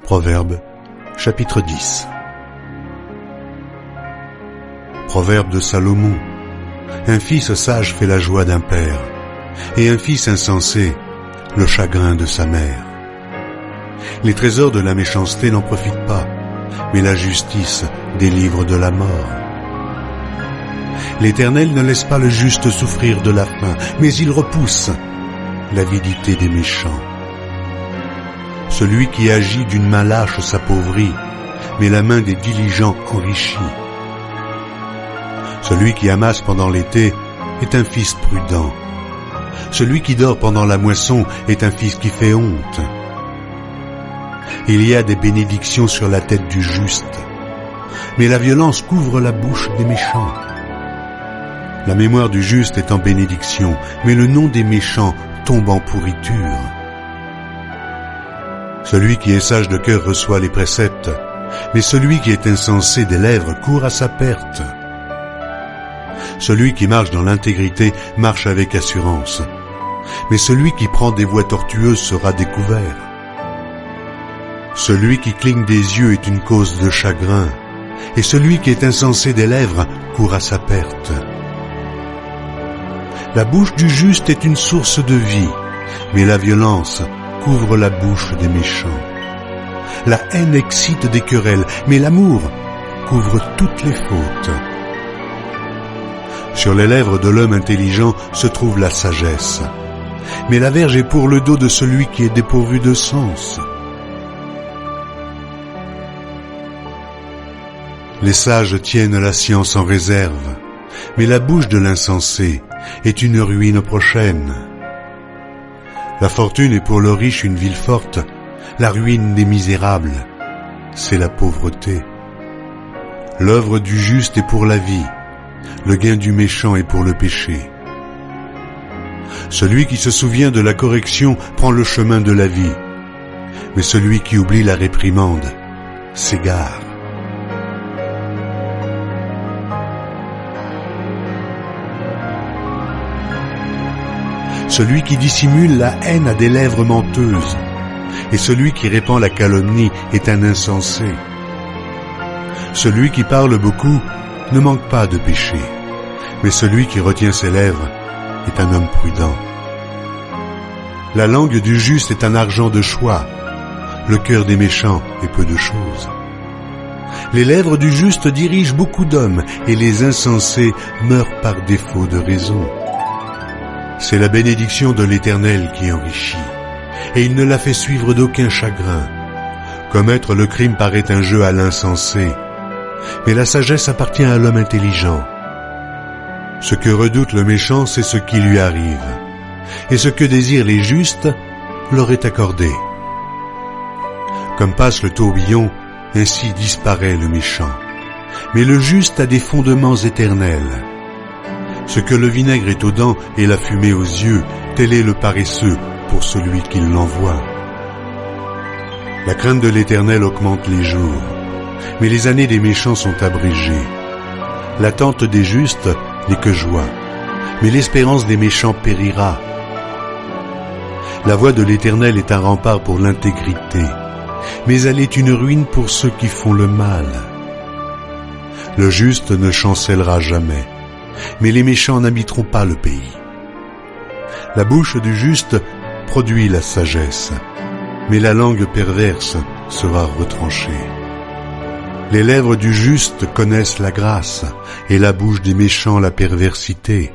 Proverbes, chapitre 10. Proverbe de Salomon. Un fils sage fait la joie d'un père, et un fils insensé le chagrin de sa mère. Les trésors de la méchanceté n'en profitent pas, mais la justice délivre de la mort. L'Éternel ne laisse pas le juste souffrir de la faim, mais il repousse l'avidité des méchants. Celui qui agit d'une main lâche s'appauvrit, mais la main des diligents enrichit. Celui qui amasse pendant l'été est un fils prudent. Celui qui dort pendant la moisson est un fils qui fait honte. Il y a des bénédictions sur la tête du juste, mais la violence couvre la bouche des méchants. La mémoire du juste est en bénédiction, mais le nom des méchants tombe en pourriture. Celui qui est sage de cœur reçoit les préceptes, mais celui qui est insensé des lèvres court à sa perte. Celui qui marche dans l'intégrité marche avec assurance, mais celui qui prend des voies tortueuses sera découvert. Celui qui cligne des yeux est une cause de chagrin, et celui qui est insensé des lèvres court à sa perte. La bouche du juste est une source de vie, mais la violence couvre la bouche des méchants. La haine excite des querelles, mais l'amour couvre toutes les fautes. Sur les lèvres de l'homme intelligent se trouve la sagesse, mais la verge est pour le dos de celui qui est dépourvu de sens. Les sages tiennent la science en réserve, mais la bouche de l'insensé est une ruine prochaine. La fortune est pour le riche une ville forte, la ruine des misérables, c'est la pauvreté. L'œuvre du juste est pour la vie, le gain du méchant est pour le péché. Celui qui se souvient de la correction prend le chemin de la vie, mais celui qui oublie la réprimande s'égare. Celui qui dissimule la haine a des lèvres menteuses, et celui qui répand la calomnie est un insensé. Celui qui parle beaucoup ne manque pas de péché, mais celui qui retient ses lèvres est un homme prudent. La langue du juste est un argent de choix, le cœur des méchants est peu de choses. Les lèvres du juste dirigent beaucoup d'hommes, et les insensés meurent par défaut de raison. C'est la bénédiction de l'Éternel qui enrichit, et il ne la fait suivre d'aucun chagrin. Commettre le crime paraît un jeu à l'insensé, mais la sagesse appartient à l'homme intelligent. Ce que redoute le méchant, c'est ce qui lui arrive, et ce que désirent les justes leur est accordé. Comme passe le tourbillon, ainsi disparaît le méchant, mais le juste a des fondements éternels. Ce que le vinaigre est aux dents et la fumée aux yeux, tel est le paresseux pour celui qui l'envoie. La crainte de l'Éternel augmente les jours, mais les années des méchants sont abrégées. L'attente des justes n'est que joie, mais l'espérance des méchants périra. La voie de l'Éternel est un rempart pour l'intégrité, mais elle est une ruine pour ceux qui font le mal. Le juste ne chancellera jamais, mais les méchants n'habiteront pas le pays. La bouche du juste produit la sagesse, mais la langue perverse sera retranchée. Les lèvres du juste connaissent la grâce, et la bouche des méchants la perversité.